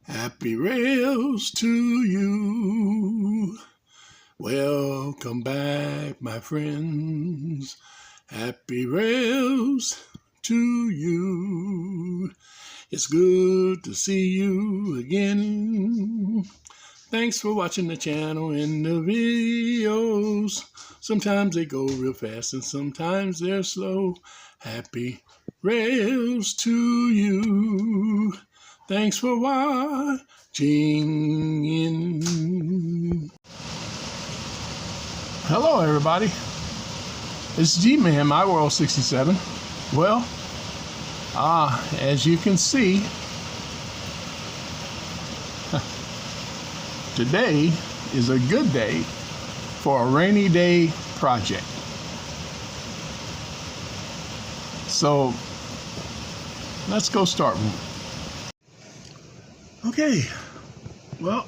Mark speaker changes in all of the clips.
Speaker 1: Happy rails to you. Welcome back, my friends. Happy rails to you. It's good to see you again. Thanks for watching the channel and the videos. Sometimes they go real fast and sometimes they're slow. Happy rails to you. Thanks for watching. Hello, everybody. It's GMan, My World 67. Well, as you can see, today is a good day for a rainy day project. So let's go start. Okay, well,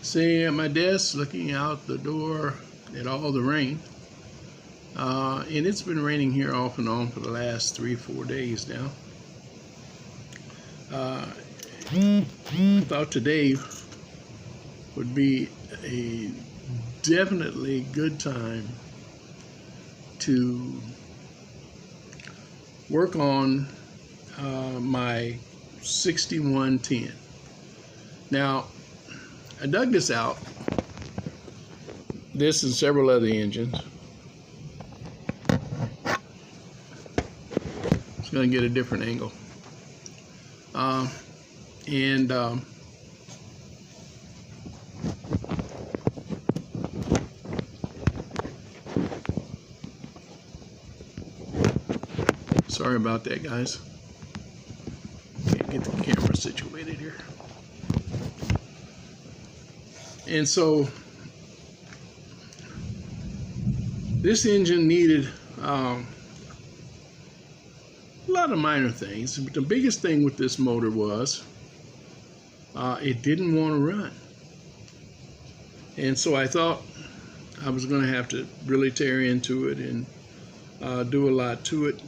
Speaker 1: sitting at my desk looking out the door at all the rain, and it's been raining here off and on for the last 3-4 days now. I thought today would be a definitely good time to work on my 6110. Now, I dug this out, this and several other engines. It's going to get a different angle. Sorry about that, guys. Can't get the camera situated here. And so this engine needed a lot of minor things, but the biggest thing with this motor was it didn't want to run. And so I thought I was going to have to really tear into it and do a lot to it,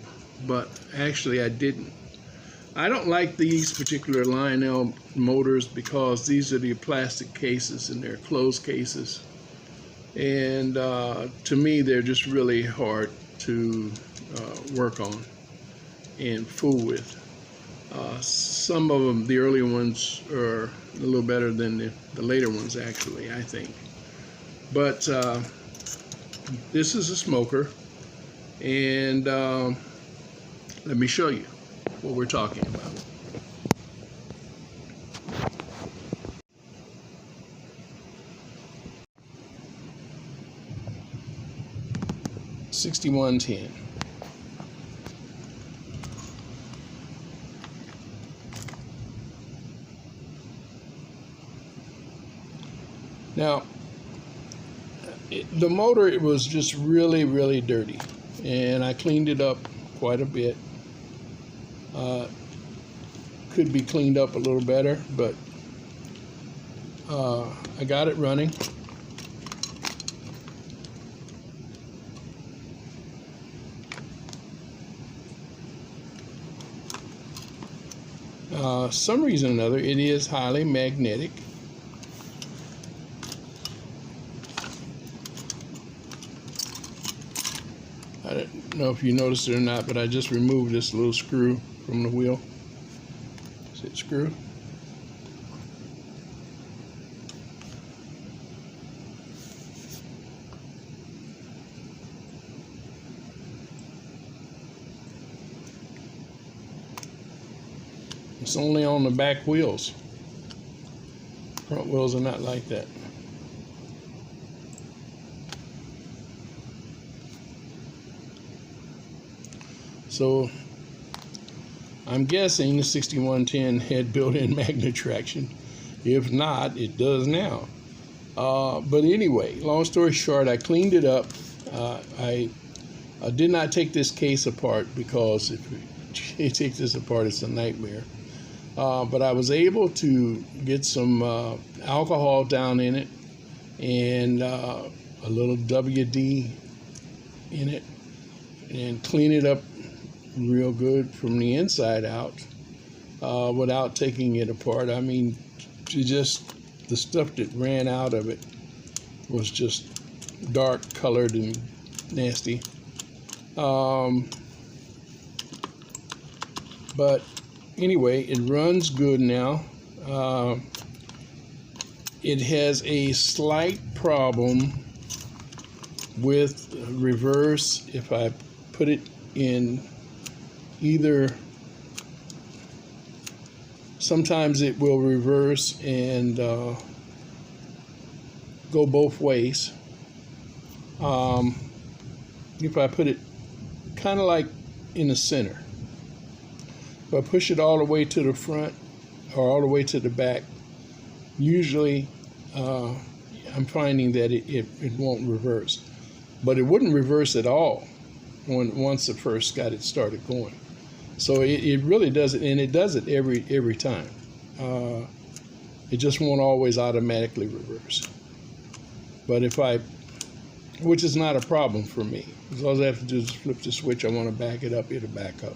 Speaker 1: but actually I didn't. I don't like these particular Lionel motors because these are the plastic cases and they're closed cases, and to me they're just really hard to work on and fool with. Some of them, the earlier ones, are a little better than the later ones, actually, I think. But this is a smoker, and let me show you what we're talking about. $61.10. Now, the motor, it was just really, really dirty, and I cleaned it up quite a bit. Could be cleaned up a little better, but I got it running. Some reason or another, it is highly magnetic. I don't know if you noticed it or not, but I just removed this little screw from the wheel. See it screw? It's only on the back wheels. Front wheels are not like that. So I'm guessing the 6110 had built-in magnet traction. If not, it does now. But anyway, long story short, I cleaned it up. I did not take this case apart because if you take this apart, it's a nightmare. But I was able to get some alcohol down in it and a little WD in it and clean it up real good from the inside out without taking it apart. I mean, the stuff that ran out of it was just dark colored and nasty. But anyway, it runs good now. It has a slight problem with reverse. If I put it in either, sometimes it will reverse and go both ways. If I put it kind of like in the center, if I push it all the way to the front or all the way to the back, usually I'm finding that it won't reverse. But it wouldn't reverse at all once I first got it started going. So it really does it, and it does it every time. It just won't always automatically reverse. But which is not a problem for me. As all I have to do is flip the switch. I want to back it up, it'll back up.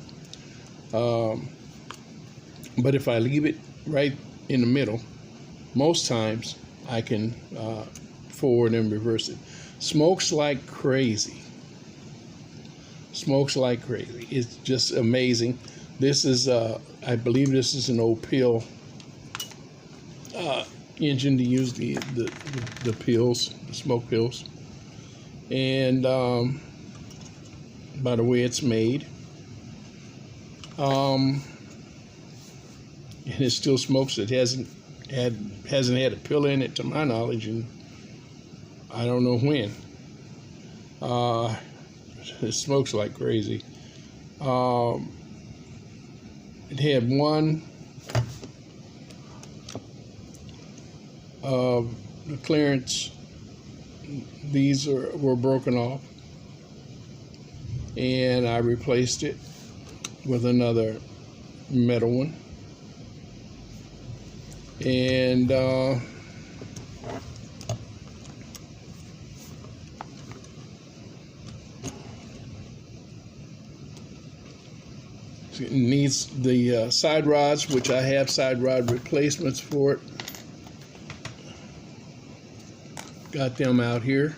Speaker 1: But if I leave it right in the middle, most times I can forward and reverse it. Smokes like crazy. Smokes like crazy. It's just amazing. This is, I believe this is an Opel engine to use the pills, the smoke pills. And by the way it's made. And it still smokes. It hasn't had a pill in it to my knowledge, and I don't know when. It smokes like crazy. It had one the clearance. These were broken off, and I replaced it with another metal one. And it needs the side rods, which I have side rod replacements for it. Got them out here.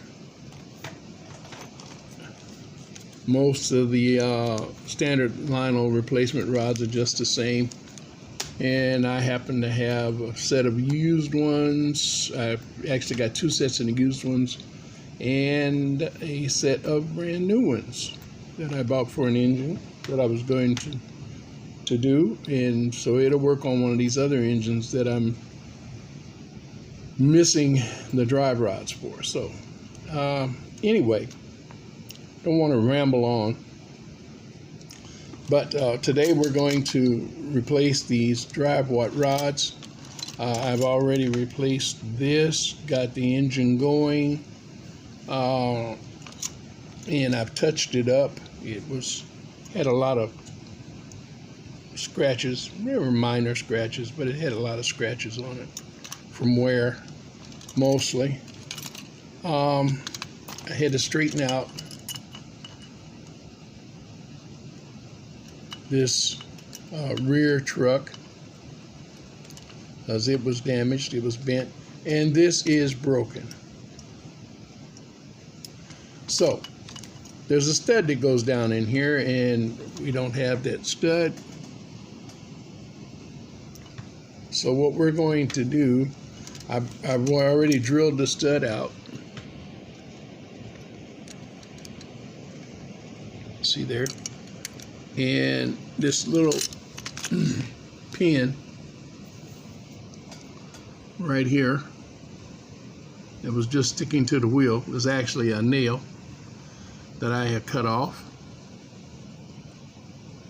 Speaker 1: Most of the standard Lionel replacement rods are just the same. And I happen to have a set of used ones. I've actually got two sets of the used ones and a set of brand new ones that I bought for an engine that I was going to do. And so it'll work on one of these other engines that I'm missing the drive rods for. So anyway, don't want to ramble on. But today we're going to replace these drive rods. I've already replaced this, got the engine going, and I've touched it up. It had a lot of scratches. They were minor scratches, but it had a lot of scratches on it from wear, mostly. I had to straighten out this rear truck as it was damaged, it was bent, and this is broken. So there's a stud that goes down in here, and we don't have that stud. So what we're going to do, I've already drilled the stud out. See there? And this little pin right here that was just sticking to the wheel was actually a nail that I had cut off.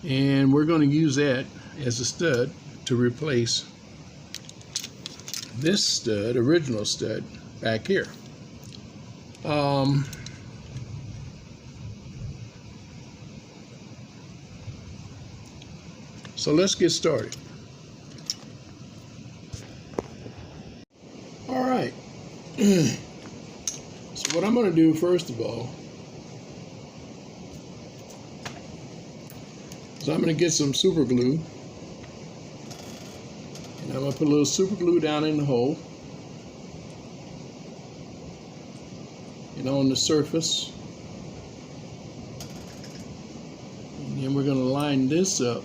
Speaker 1: And we're going to use that as a stud to replace this stud, original stud, back here. So let's get started. All right. So what I'm going to do first of all So I'm going to get some super glue, and I'm going to put a little super glue down in the hole and on the surface, and then we're going to line this up.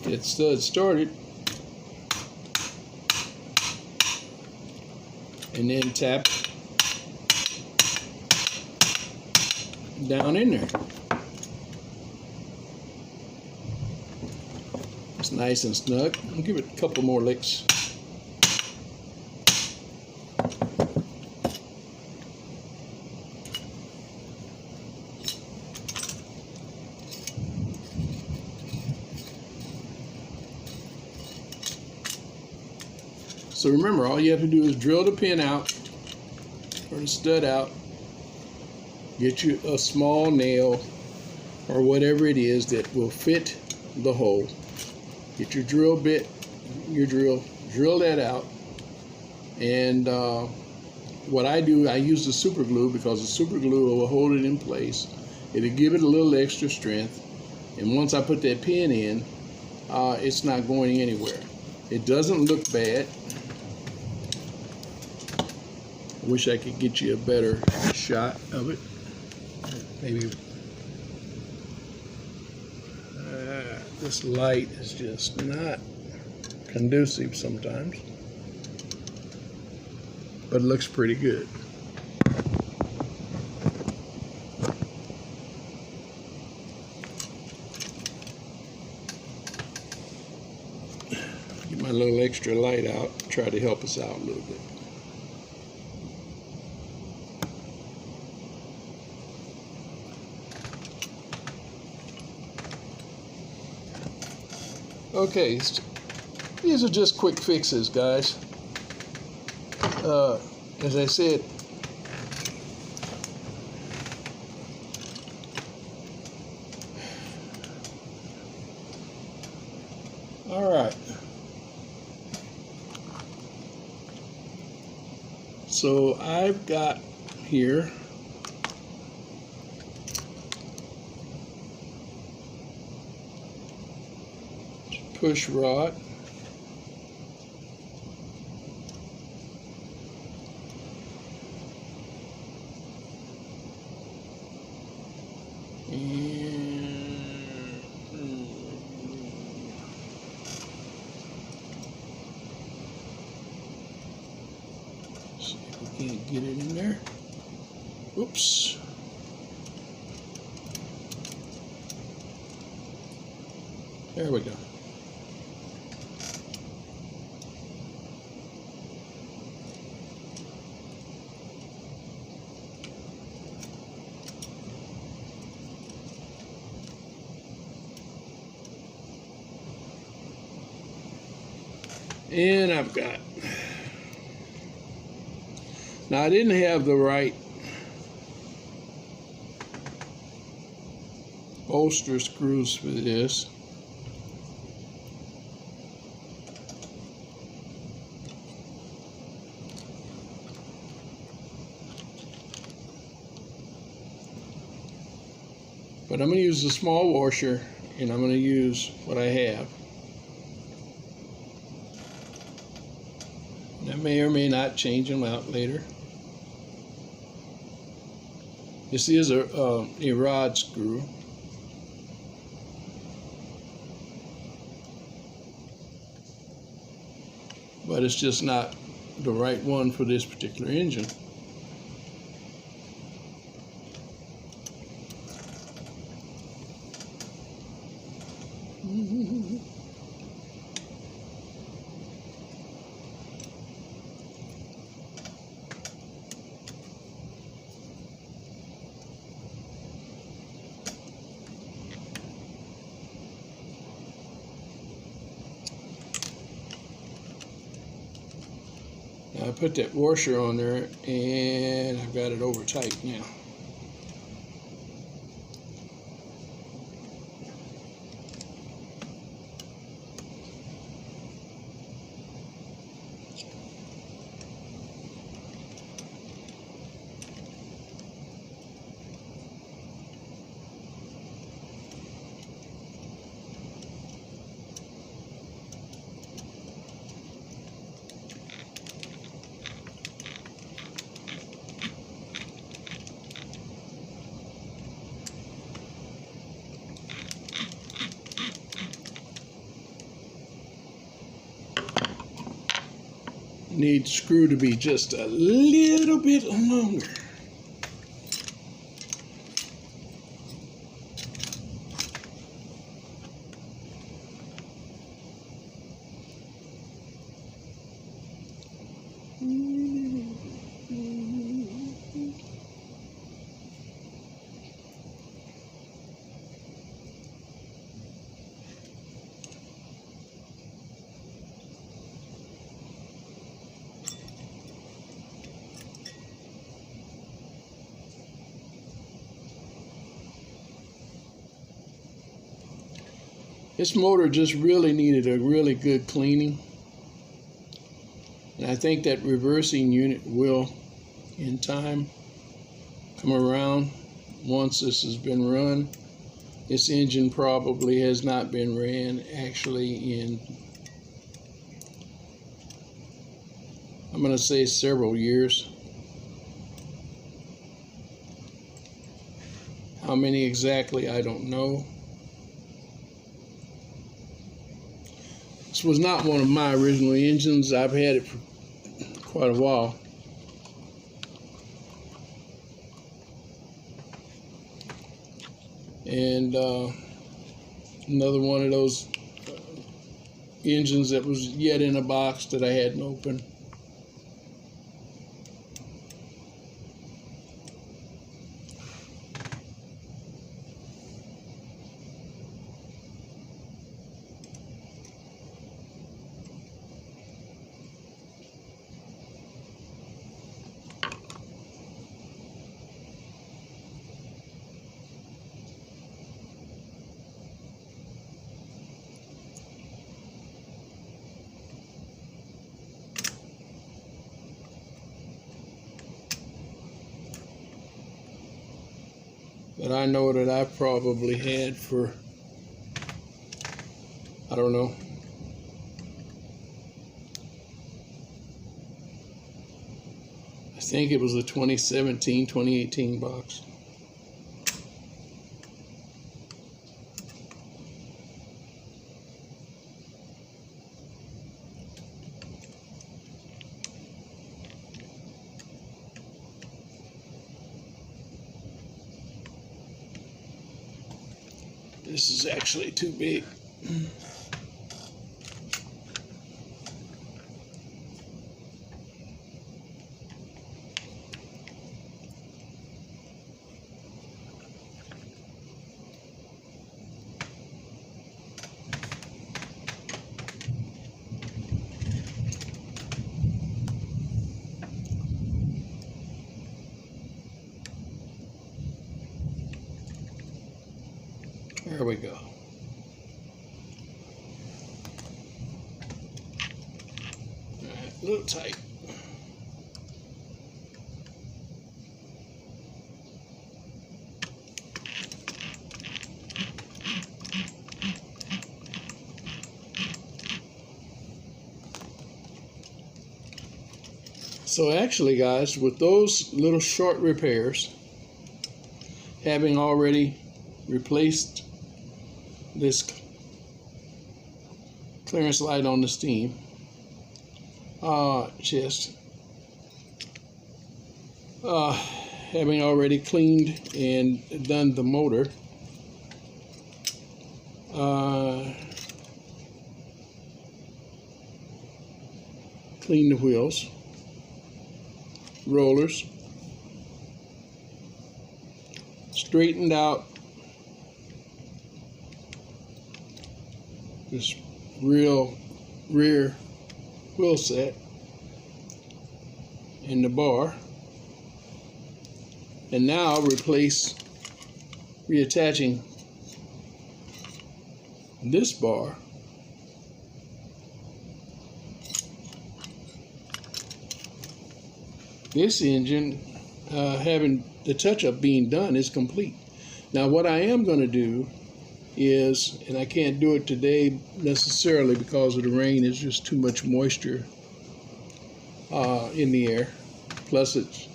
Speaker 1: Get stud started, and then tap down in there. It's nice and snug. I'll give it a couple more licks. So remember, all you have to do is drill the pin out, or the stud out, get you a small nail, or whatever it is that will fit the hole. Get your drill bit, your drill that out. And what I do, I use the super glue, because the super glue will hold it in place. It'll give it a little extra strength. And once I put that pin in, it's not going anywhere. It doesn't look bad. Wish I could get you a better shot of it. Maybe this light is just not conducive sometimes, but it looks pretty good. Get my little extra light out, try to help us out a little bit. Okay, these are just quick fixes, guys. As I said, all right. So I've got here push rod, see if we can't get it in there. Oops. There we go. And I've got, now I didn't have the right bolster screws for this. But I'm going to use a small washer, and I'm going to use what I have. I may or may not change them out later. This is a rod screw. But it's just not the right one for this particular engine. I put that washer on there, and I've got it over tight now. Need the screw to be just a little bit longer. This motor just really needed a really good cleaning. And I think that reversing unit will, in time, come around once this has been run. This engine probably has not been ran actually in, I'm going to say, several years. How many exactly, I don't know. This was not one of my original engines. I've had it for quite a while. And another one of those engines that was yet in a box that I hadn't opened. But I know that I probably had for, I don't know, I think it was a 2017, 2018 box. This is actually too big. There we go. All right, a little tight. So actually, guys, with those little short repairs, having already replaced this clearance light on the steam chest, having already cleaned and done the motor, cleaned the wheels, rollers, straightened out this rear wheel set, in the bar. And now reattaching this bar this engine, having the touch-up being done, is complete. Now what I am going to do is, and I can't do it today necessarily because of the rain, it's just too much moisture in the air, plus it's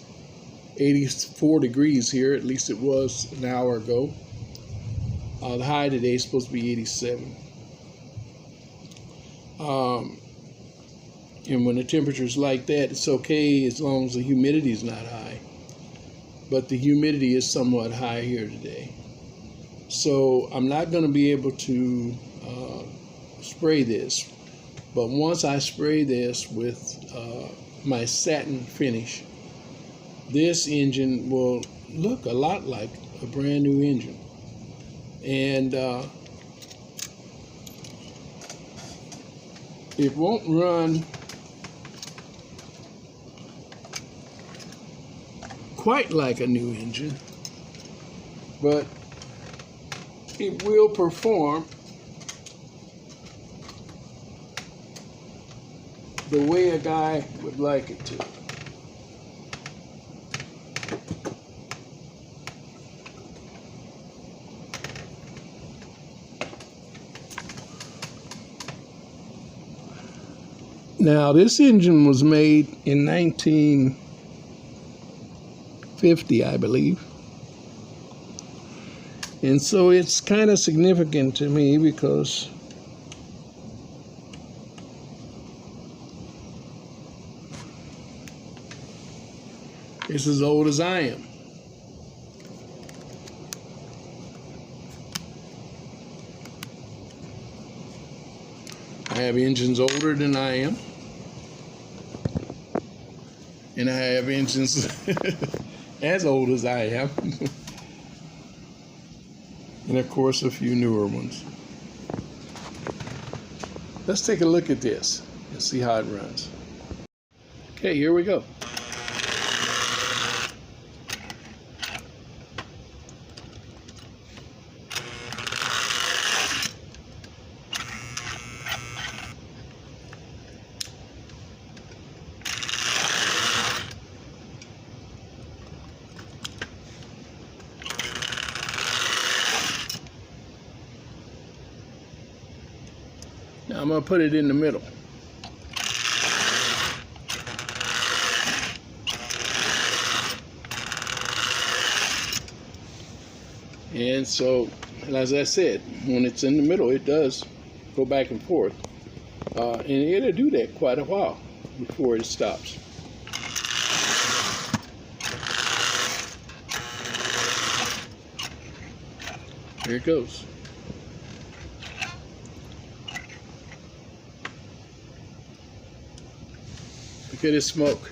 Speaker 1: 84 degrees here, at least it was an hour ago. The high today is supposed to be 87. And when the temperature's like that, it's okay as long as the humidity is not high. But the humidity is somewhat high here today. So I'm not going to be able to spray this. But once I spray this with my satin finish, this engine will look a lot like a brand new engine. And it won't run quite like a new engine, but it will perform the way a guy would like it to. Now, this engine was made in 1950, I believe. And so it's kind of significant to me because it's as old as I am. I have engines older than I am. And I have engines as old as I am. And of course, a few newer ones. Let's take a look at this and see how it runs. Okay, here we go. Now I'm going to put it in the middle. And so, as I said, when it's in the middle, it does go back and forth. And it'll do that quite a while before it stops. Here it goes. Look at this smoke.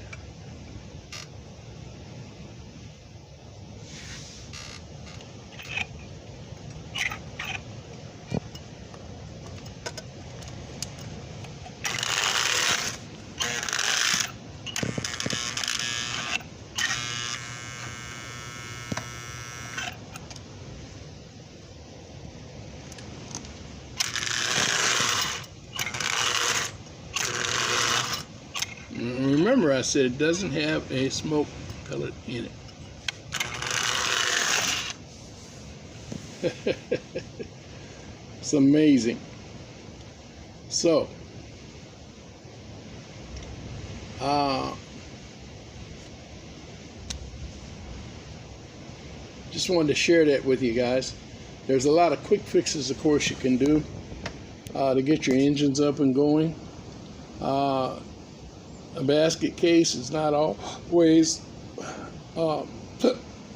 Speaker 1: Remember, I said it doesn't have a smoke pellet in it. It's amazing. So, just wanted to share that with you guys. There's a lot of quick fixes, of course, you can do to get your engines up and going. A basket case is not always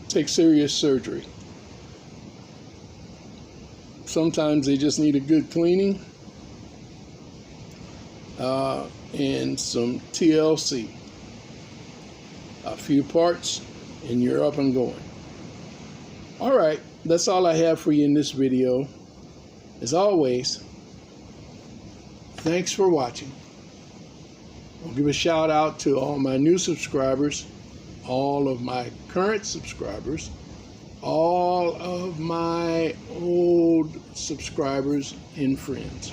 Speaker 1: take serious surgery. Sometimes they just need a good cleaning and some TLC. A few parts and you're up and going. All right, that's all I have for you in this video. As always, thanks for watching. I'll give a shout out to all my new subscribers, all of my current subscribers, all of my old subscribers and friends.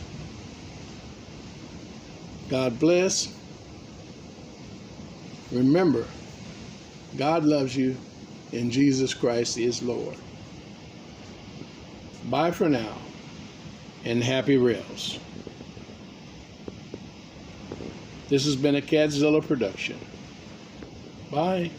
Speaker 1: God bless. Remember, God loves you and Jesus Christ is Lord. Bye for now and happy rails. This has been a Cadzilla production. Bye.